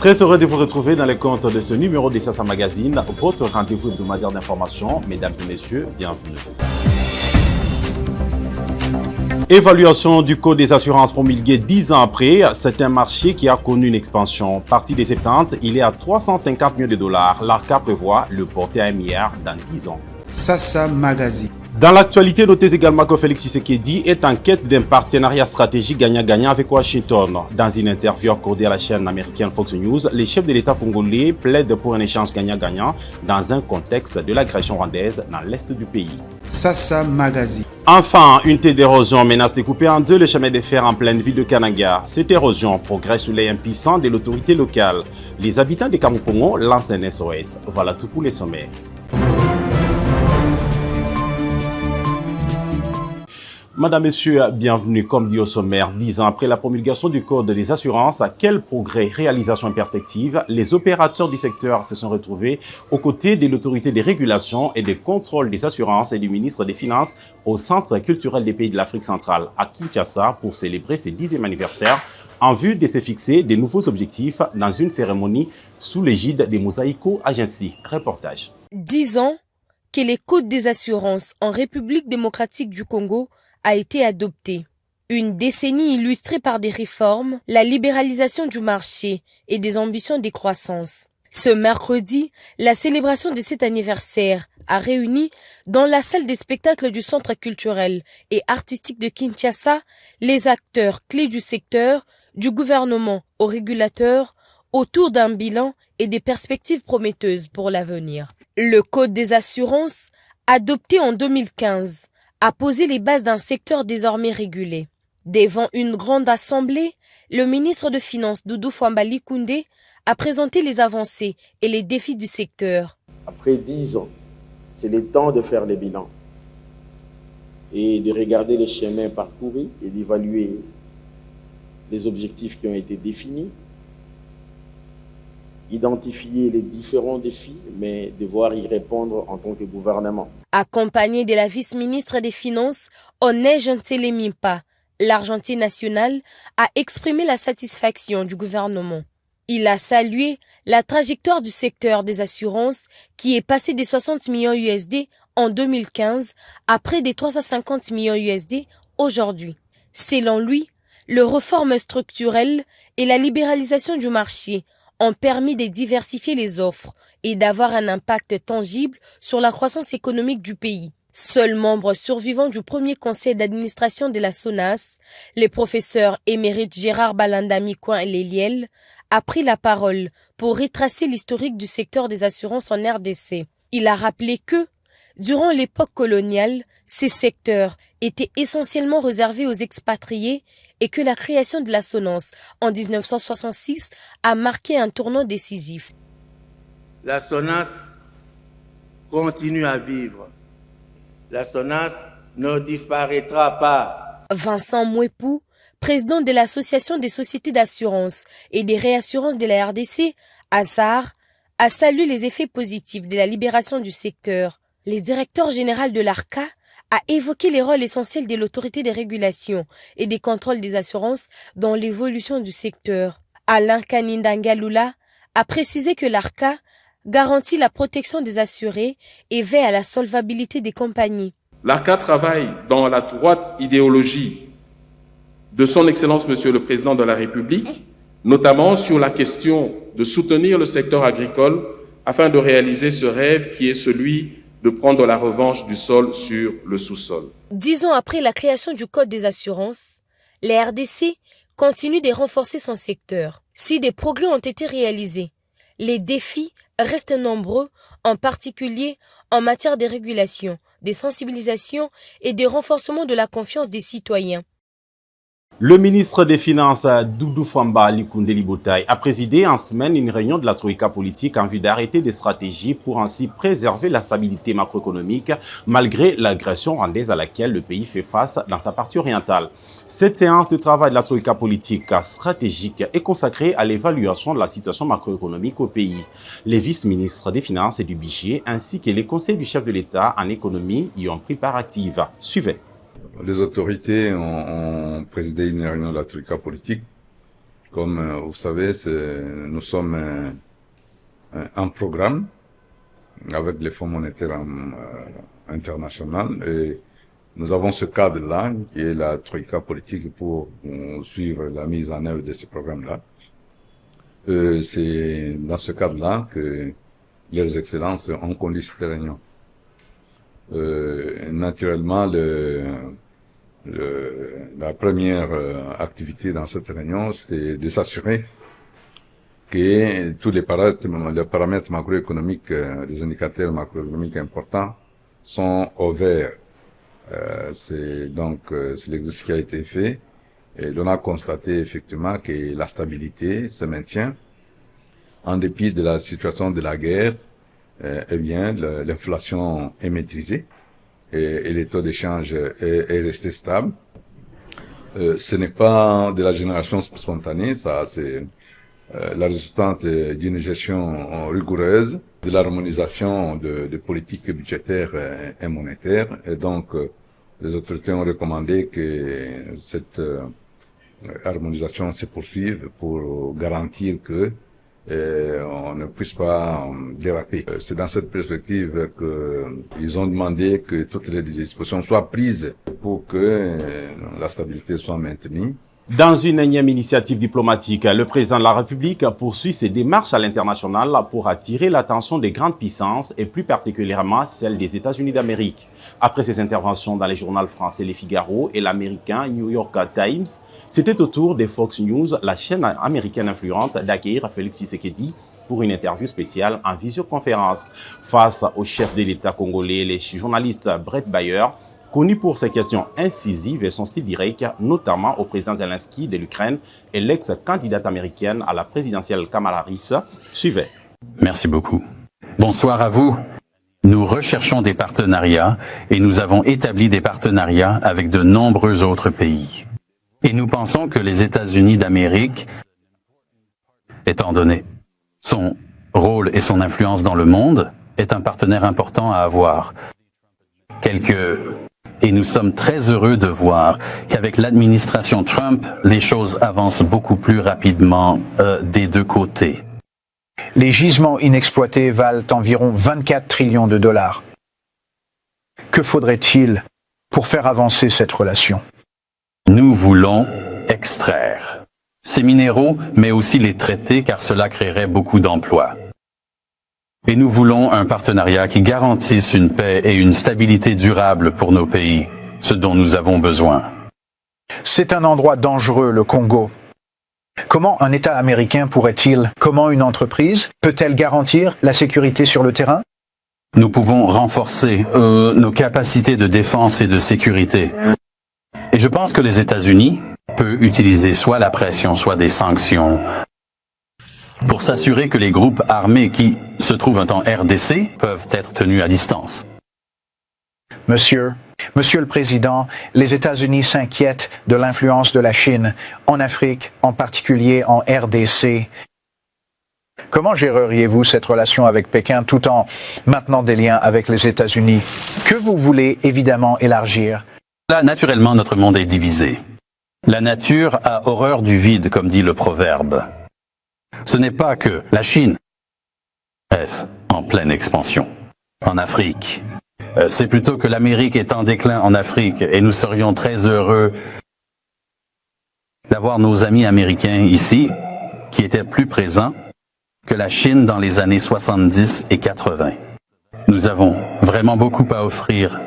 Très heureux de vous retrouver dans les comptes de ce numéro de Sassa Magazine, votre rendez-vous hebdomadaire d'information. Mesdames et messieurs, bienvenue. Évaluation du Code des assurances promulgué 10 ans après, c'est un marché qui a connu une expansion. Parti des 70, il est à 350 millions de dollars. L'ARCA prévoit le porter à 1 milliard dans 10 ans. Sassa Magazine. Dans l'actualité, notez également que Félix Tshisekedi est en quête d'un partenariat stratégique gagnant-gagnant avec Washington. Dans une interview accordée à la chaîne américaine Fox News, les chefs de l'État congolais plaident pour un échange gagnant-gagnant dans un contexte de l'agression rwandaise dans l'est du pays. Sassa Magazine. Enfin, une tête d'érosion menace de couper en deux le chemin de fer en pleine ville de Kananga. Cette érosion progresse sous l'œil impuissant de l'autorité locale. Les habitants de Kamukongo lancent un SOS. Voilà tout pour les sommets. Madame, Messieurs, bienvenue. Comme dit au sommaire, 10 ans après la promulgation du Code des assurances, quel progrès, réalisation et perspective, les opérateurs du secteur se sont retrouvés aux côtés de l'autorité de régulation et de contrôle des assurances et du ministre des Finances au Centre culturel des pays de l'Afrique centrale à Kinshasa pour célébrer ses 10e anniversaire en vue de se fixer de nouveaux objectifs dans une cérémonie sous l'égide des Mosaïco Agency. Reportage. 10 ans que les codes des assurances en République démocratique du Congo a été adopté. Une décennie illustrée par des réformes, la libéralisation du marché et des ambitions de croissance. Ce mercredi, la célébration de cet anniversaire a réuni dans la salle des spectacles du Centre culturel et artistique de Kinshasa les acteurs clés du secteur, du gouvernement aux régulateurs, autour d'un bilan et des perspectives prometteuses pour l'avenir. Le Code des assurances, adopté en 2015, a posé les bases d'un secteur désormais régulé. Devant une grande assemblée, le ministre de Finances Doudou Fwambali Koundé a présenté les avancées et les défis du secteur. Après 10 ans, c'est le temps de faire les bilans et de regarder les chemins parcourus et d'évaluer les objectifs qui ont été définis, identifier les différents défis, mais devoir y répondre en tant que gouvernement. Accompagné de la vice-ministre des Finances, Onej Ntelemimpa, l'Argentine nationale, a exprimé la satisfaction du gouvernement. Il a salué la trajectoire du secteur des assurances qui est passé des 60 millions USD en 2015 à près des 350 millions USD aujourd'hui. Selon lui, les réformes structurelles et la libéralisation du marché ont permis de diversifier les offres et d'avoir un impact tangible sur la croissance économique du pays. Seul membre survivant du premier conseil d'administration de la SONAS, le professeur émérite Gérard Balanda Mikouin Leliel a pris la parole pour retracer l'historique du secteur des assurances en RDC. Il a rappelé que, durant l'époque coloniale, ces secteurs étaient essentiellement réservés aux expatriés et que la création de la SONAS en 1966 a marqué un tournant décisif. La SONAS continue à vivre. La SONAS ne disparaîtra pas. Vincent Mouepou, président de l'Association des sociétés d'assurance et des réassurances de la RDC, ASAR, a salué les effets positifs de la libération du secteur. Le directeur général de l'ARCA a évoqué les rôles essentiels de l'autorité des régulations et des contrôles des assurances dans l'évolution du secteur. Alain Kanindangalula a précisé que l'ARCA garantit la protection des assurés et veille à la solvabilité des compagnies. L'ARCA travaille dans la droite idéologie de son Excellence Monsieur le Président de la République, notamment sur la question de soutenir le secteur agricole afin de réaliser ce rêve qui est celui de prendre la revanche du sol sur le sous-sol. 10 ans après la création du Code des assurances, la RDC continue de renforcer son secteur. Si des progrès ont été réalisés, les défis restent nombreux, en particulier en matière de régulation, de sensibilisation et de renforcement de la confiance des citoyens. Le ministre des Finances, Doudou Fwambali Koundé Boutaï, a présidé en semaine une réunion de la Troïka politique en vue d'arrêter des stratégies pour ainsi préserver la stabilité macroéconomique malgré l'agression rwandaise à laquelle le pays fait face dans sa partie orientale. Cette séance de travail de la Troïka politique stratégique est consacrée à l'évaluation de la situation macroéconomique au pays. Les vice-ministres des Finances et du Budget ainsi que les conseils du chef de l'État en économie y ont pris part active. Suivez. Les autorités ont présidé une réunion de la Troïka politique Comme vous savez, nous sommes un programme avec les Fonds monétaires international et nous avons ce cadre-là qui est la troïka politique pour suivre la mise en œuvre de ce programme-là. C'est dans ce cadre-là que leurs excellences ont conduit cette réunion. Naturellement, la première activité dans cette réunion, c'est de s'assurer que tous les paramètres macroéconomiques, les indicateurs macroéconomiques importants sont au vert. C'est l'exercice qui a été fait et on a constaté effectivement que la stabilité se maintient en dépit de la situation de la guerre. L'inflation est maîtrisée et les taux d'échange est resté stable. Ce n'est pas de la génération spontanée, ça c'est la résultante d'une gestion rigoureuse, de l'harmonisation de politiques budgétaires et monétaires. Et donc, les autorités ont recommandé que cette harmonisation se poursuive pour garantir que on ne puisse pas déraper. C'est dans cette perspective qu'ils ont demandé que toutes les dispositions soient prises pour que la stabilité soit maintenue. Dans une énième initiative diplomatique, le président de la République poursuit ses démarches à l'international pour attirer l'attention des grandes puissances et plus particulièrement celle des États-Unis d'Amérique. Après ses interventions dans les journaux français Le Figaro et l'américain New York Times, c'était au tour des Fox News, la chaîne américaine influente, d'accueillir Félix Tshisekedi pour une interview spéciale en visioconférence. Face au chef de l'État congolais, les journalistes Brett Bayer, connu pour ses questions incisives et son style direct, notamment au président Zelensky de l'Ukraine et l'ex-candidate américaine à la présidentielle Kamala Harris, suivait. Merci beaucoup. Bonsoir à vous. Nous recherchons des partenariats et nous avons établi des partenariats avec de nombreux autres pays. Et nous pensons que les États-Unis d'Amérique, étant donné son rôle et son influence dans le monde, est un partenaire important à avoir. Et nous sommes très heureux de voir qu'avec l'administration Trump, les choses avancent beaucoup plus rapidement des deux côtés. Les gisements inexploités valent environ 24 trillions de dollars. Que faudrait-il pour faire avancer cette relation? Nous voulons extraire ces minéraux, mais aussi les traiter car cela créerait beaucoup d'emplois. Et nous voulons un partenariat qui garantisse une paix et une stabilité durable pour nos pays, ce dont nous avons besoin. C'est un endroit dangereux, le Congo. Comment un État américain comment une entreprise peut-elle garantir la sécurité sur le terrain? Nous pouvons renforcer nos capacités de défense et de sécurité. Et je pense que les États-Unis peuvent utiliser soit la pression, soit des sanctions pour s'assurer que les groupes armés qui se trouvent en RDC peuvent être tenus à distance. Monsieur le Président, les États-Unis s'inquiètent de l'influence de la Chine en Afrique, en particulier en RDC. Comment géreriez-vous cette relation avec Pékin tout en maintenant des liens avec les États-Unis, que vous voulez évidemment élargir? Là, naturellement, notre monde est divisé. La nature a horreur du vide, comme dit le proverbe. Ce n'est pas que la Chine est en pleine expansion en Afrique. C'est plutôt que l'Amérique est en déclin en Afrique et nous serions très heureux d'avoir nos amis américains ici qui étaient plus présents que la Chine dans les années 70 et 80. Nous avons vraiment beaucoup à offrir.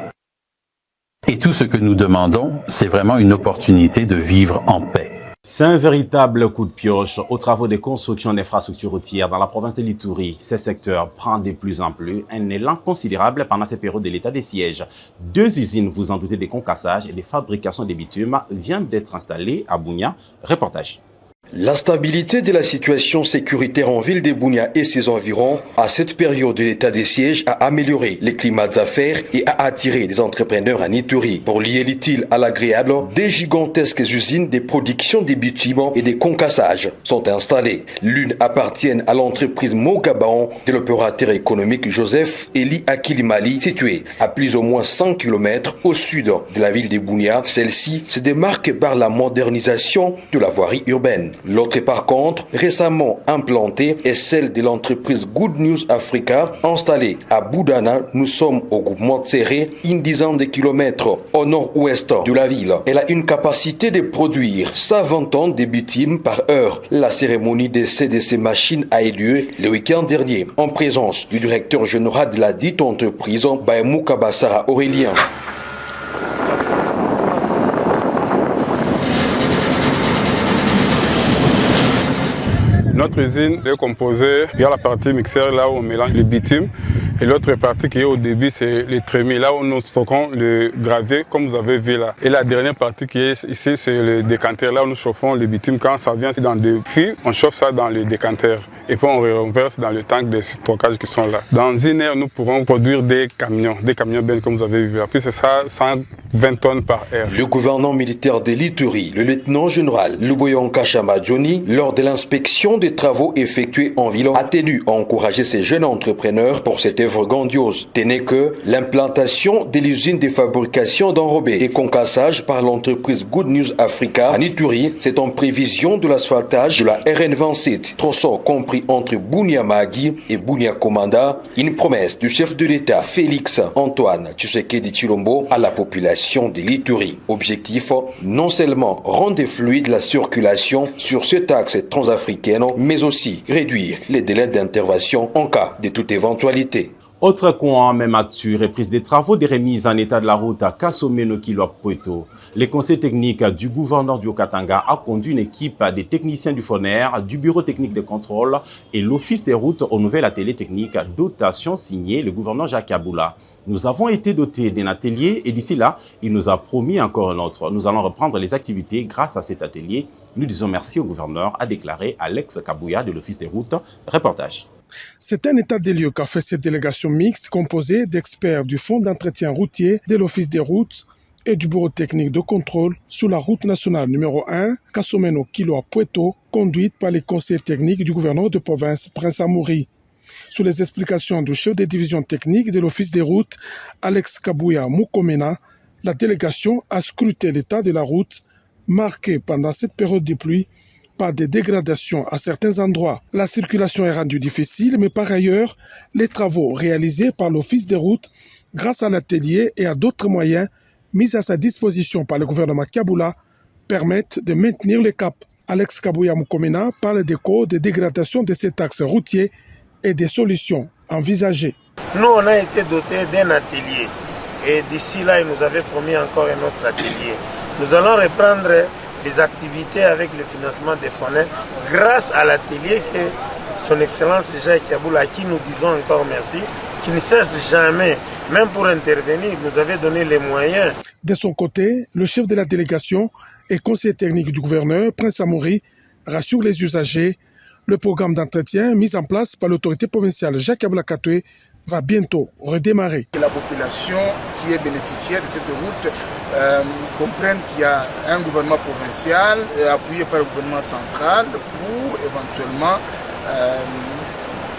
Et tout ce que nous demandons, c'est vraiment une opportunité de vivre en paix. C'est un véritable coup de pioche aux travaux de construction d'infrastructures routières dans la province de l'Ituri. Ces secteurs prennent de plus en plus un élan considérable pendant cette période de l'état des sièges. 2 usines, vous en doutez, de concassage et de fabrication de bitume viennent d'être installées à Bunia. Reportage. La stabilité de la situation sécuritaire en ville de Bunia et ses environs, à cette période de l'état des sièges, a amélioré les climats d'affaires et a attiré des entrepreneurs à Ituri. Pour lier l'utile à l'agréable, des gigantesques usines de production des bitumes et des concassages sont installées. L'une appartient à l'entreprise Mogabaon de l'opérateur économique Joseph Eli Akilimali, située à plus ou moins 100 km au sud de la ville de Bunia. Celle-ci se démarque par la modernisation de la voirie urbaine. L'autre par contre, récemment implantée, est celle de l'entreprise Good News Africa, installée à Boudana. Nous sommes au groupement Tséré, une dizaine de kilomètres au nord-ouest de la ville. Elle a une capacité de produire 120 tonnes de bitume par heure. La cérémonie d'essai de ces machines a eu lieu le week-end dernier, en présence du directeur général de la dite entreprise, Baemou Kabassara Aurélien. Notre usine est composée, il y a la partie mixeur là où on mélange le bitume et l'autre partie qui est au début c'est les trémies, là où nous stockons le gravier comme vous avez vu là. Et la dernière partie qui est ici c'est le décanteur, là où nous chauffons le bitume. Quand ça vient dans des fûts, on chauffe ça dans le décanteur et puis on renverse dans le tank de stockage qui sont là. Dans une heure, nous pourrons produire des camions belles comme vous avez vu là. Puis c'est ça, 120 tonnes par heure. Le gouverneur militaire de l'Ituri, le lieutenant-général Luboyonka Chamadjoni, lors de l'inspection des travaux effectués en ville, a tenu à encourager ces jeunes entrepreneurs pour cette œuvre grandiose. Tenez que l'implantation de l'usine de fabrication d'enrobés et concassage par l'entreprise Good News Africa à Ituri, c'est en prévision de l'asphaltage de la RN27, tronçon compris entre Bunia Magui et Bunia Komanda, une promesse du chef de l'État Félix Antoine Tshisekedi Tshilombo à la population de l'Ituri. Objectif, non seulement rendre fluide la circulation sur cet axe transafricain, mais aussi réduire les délais d'intervention en cas de toute éventualité. Autre coin, même actu, reprise des travaux de remise en état de la route à Kasomeno-Kilwa-Poeto. Les conseils techniques du gouverneur du Haut-Katanga a conduit une équipe des techniciens du FONER, du bureau technique de contrôle et l'office des routes au nouvel atelier technique dotation signé le gouverneur Jacques Aboula. Nous avons été dotés d'un atelier et d'ici là, il nous a promis encore un autre. Nous allons reprendre les activités grâce à cet atelier. Nous disons merci au gouverneur, a déclaré Alex Kabouya de l'office des routes. Reportage. C'est un état des lieux qu'a fait cette délégation mixte composée d'experts du Fonds d'entretien routier, de l'Office des routes et du Bureau technique de contrôle sur la route nationale numéro 1, Kasomeno-Kilwa-Poeto, conduite par les conseillers techniques du gouverneur de province, Prince Amouri. Sous les explications du chef des divisions techniques de l'Office des routes, Alex Kabouya Mukomena, la délégation a scruté l'état de la route marqué pendant cette période de pluie par des dégradations à certains endroits. La circulation est rendue difficile, mais par ailleurs, les travaux réalisés par l'Office des routes, grâce à l'atelier et à d'autres moyens mis à sa disposition par le gouvernement Kaboula, permettent de maintenir le cap. Alex Kabouya Mukomena parle des causes de dégradation de cet axe routier et des solutions envisagées. Nous, on a été dotés d'un atelier et d'ici là, il nous avait promis encore un autre atelier. Nous allons reprendre les activités avec le financement des FONER grâce à l'atelier que son Excellence Jacques Aboula, à qui nous disons encore merci, qui ne cesse jamais, même pour intervenir, nous avait donné les moyens. De son côté, le chef de la délégation et conseiller technique du gouverneur, Prince Amouri, rassure les usagers. Le programme d'entretien mis en place par l'autorité provinciale Jacques Aboula Katoué va bientôt redémarrer. La population qui est bénéficiaire de cette route comprenne qu'il y a un gouvernement provincial appuyé par le gouvernement central pour éventuellement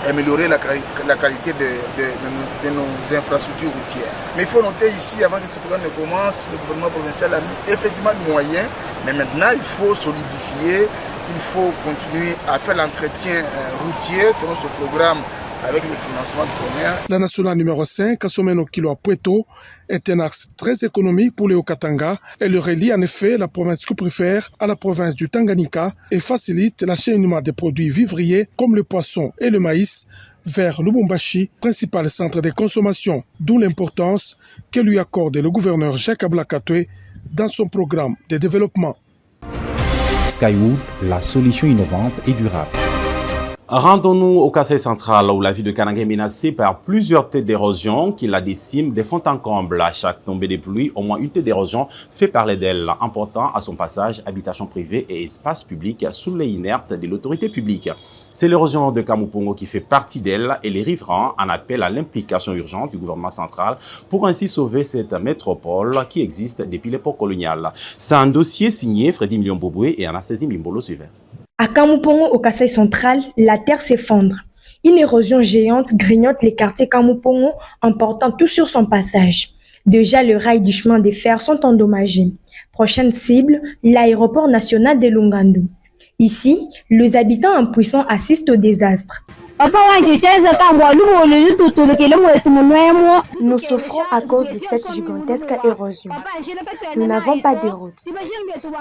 améliorer la qualité de nos infrastructures routières. Mais il faut noter ici, avant que ce programme ne commence, le gouvernement provincial a mis effectivement des moyens, mais maintenant il faut solidifier, il faut continuer à faire l'entretien routier selon ce programme avec le financement du FONER. La nationale numéro 5, Kasomeno-Kilwa-Poeto, est un axe très économique pour le Haut-Katanga. Elle relie en effet la province Kupréfère à la province du Tanganyika et facilite l'acheminement des produits vivriers comme le poisson et le maïs vers Lubumbashi, principal centre de consommation, d'où l'importance que lui accorde le gouverneur Jacques Aboula Katoué dans son programme de développement. Skywood, la solution innovante et durable. Rendons-nous au Kasaï central où la ville de Kananga est menacée par plusieurs têtes d'érosion qui la déciment de fond en comble. À chaque tombée de pluie, au moins une tête d'érosion fait parler d'elle, emportant à son passage habitation privée et espace public sous les inertes de l'autorité publique. C'est l'érosion de Kamoupongo qui fait partie d'elle et les riverains en appellent à l'implication urgente du gouvernement central pour ainsi sauver cette métropole qui existe depuis l'époque coloniale. C'est un dossier signé Freddy Mlion-Boboué et Anastasie Mimbolo suivant. À Kamoupongo, au Kasaï central, la terre s'effondre. Une érosion géante grignote les quartiers Kamoupongo, emportant tout sur son passage. Déjà, le rail du chemin de fer sont endommagés. Prochaine cible, l'aéroport national de Lungandu. Ici, les habitants impuissants assistent au désastre. Nous souffrons à cause de cette gigantesque érosion. Nous n'avons pas de route.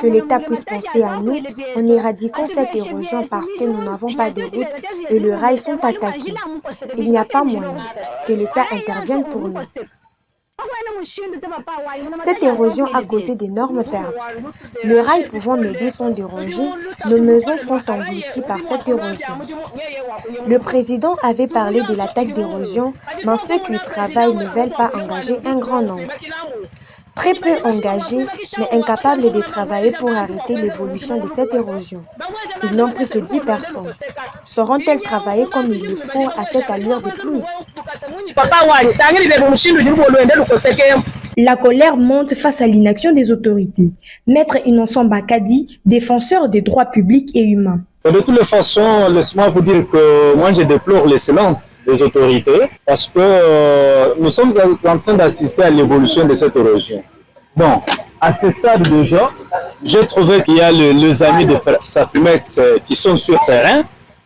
Que l'État puisse penser à nous en éradiquant cette érosion parce que nous n'avons pas de route et les rails sont attaqués. Il n'y a pas moyen que l'État intervienne pour nous. Cette érosion a causé d'énormes pertes. Les rails pouvant m'aider sont dérangés, nos maisons sont englouties par cette érosion. Le président avait parlé de l'attaque d'érosion, mais ceux qui travaillent ne veulent pas engager un grand nombre. Très peu engagés, mais incapables de travailler pour arrêter l'évolution de cette érosion. Ils n'ont pris que 10 personnes. Sauront-elles travailler comme il le faut à cette allure de pluie? La colère monte face à l'inaction des autorités. Maître Innocent Bakadi, défenseur des droits publics et humains. De toutes les façons, laisse-moi vous dire que moi je déplore le silence des autorités parce que nous sommes en train d'assister à l'évolution de cette érosion. Bon, à ce stade déjà, j'ai trouvé qu'il y a les amis de Safimex qui sont sur terrain.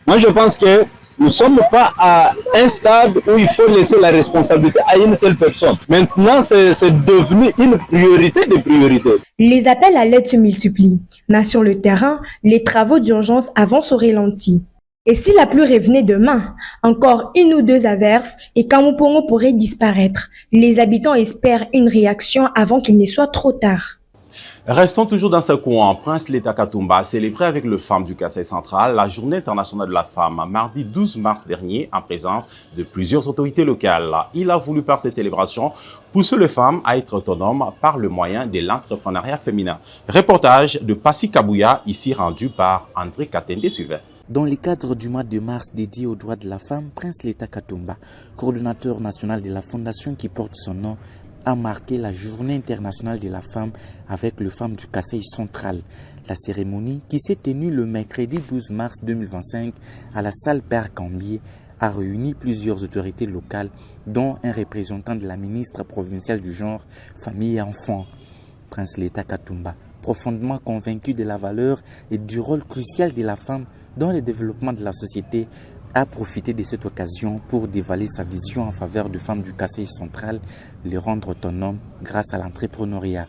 Moi je pense que nous ne sommes pas à un stade où il faut laisser la responsabilité à une seule personne. Maintenant, c'est devenu une priorité des priorités. Les appels à l'aide se multiplient, mais sur le terrain, les travaux d'urgence avancent au ralenti. Et si la pluie revenait demain, encore une ou deux averses et Kamoupongo pourrait disparaître. Les habitants espèrent une réaction avant qu'il ne soit trop tard. Restons toujours dans ce coin. Prince Leta Katumba a célébré avec le FAM du Kasaï central la Journée internationale de la femme, mardi 12 mars dernier, en présence de plusieurs autorités locales. Il a voulu par cette célébration pousser les femmes à être autonomes par le moyen de l'entrepreneuriat féminin. Reportage de Passi Kabouya, ici rendu par André Katende Suvet. Dans le cadre du mois de mars dédié aux droits de la femme, Prince Leta Katumba, coordonnateur national de la fondation qui porte son nom, a marqué la Journée internationale de la femme avec le FAM du Kasaï central. La cérémonie, qui s'est tenue le mercredi 12 mars 2025 à la salle Père Cambier, a réuni plusieurs autorités locales, dont un représentant de la ministre provinciale du genre, famille et enfants. Prince Leta Katumba, profondément convaincu de la valeur et du rôle crucial de la femme dans le développement de la société, a profité de cette occasion pour dévaler sa vision en faveur des femmes du Kasaï central, les rendre autonomes grâce à l'entrepreneuriat.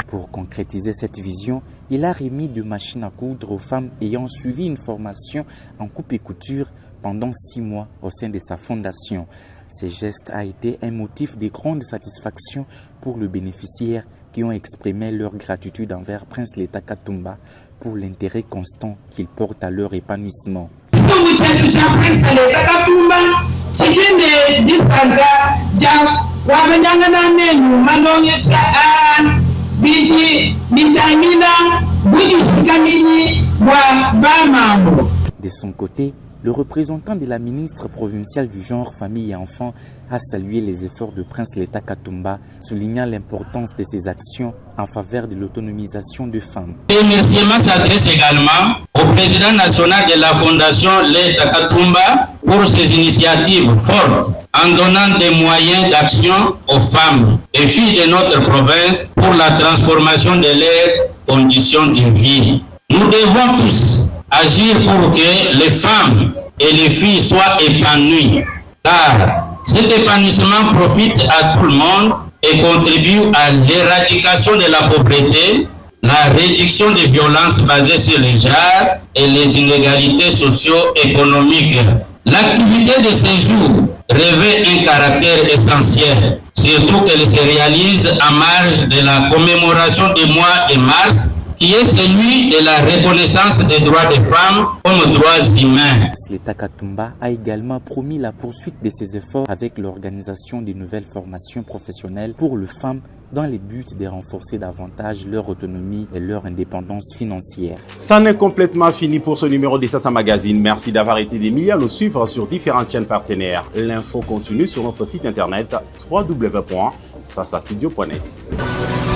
Pour concrétiser cette vision, il a remis deux machines à coudre aux femmes ayant suivi une formation en coupe et couture pendant 6 mois au sein de sa fondation. Ce geste a été un motif de grande satisfaction pour les bénéficiaires qui ont exprimé leur gratitude envers Prince Leta Katumba pour l'intérêt constant qu'il porte à leur épanouissement. De son côté, le représentant de la ministre provinciale du genre, famille et enfants a salué les efforts de Prince Leta Katumba, soulignant l'importance de ses actions en faveur de l'autonomisation des femmes. Le remerciement s'adresse également au président national de la fondation Leta Katumba pour ses initiatives fortes en donnant des moyens d'action aux femmes et filles de notre province pour la transformation de leurs conditions de vie. Nous devons tous agir pour que les femmes et les filles soient épanouies, car cet épanouissement profite à tout le monde et contribue à l'éradication de la pauvreté, la réduction des violences basées sur les genres et les inégalités socio-économiques. L'activité de ces jours revêt un caractère essentiel, surtout qu'elle se réalise en marge de la commémoration du mois de mars, qui est celui de la reconnaissance des droits des femmes comme droits humains. Leta Katumba a également promis la poursuite de ses efforts avec l'organisation de nouvelles formations professionnelles pour les femmes dans le but de renforcer davantage leur autonomie et leur indépendance financière. Ça n'est complètement fini pour ce numéro de Sassa Magazine. Merci d'avoir été des milliers à nous suivre sur différentes chaînes partenaires. L'info continue sur notre site internet www.sassamagazine.com. sasastudio.net.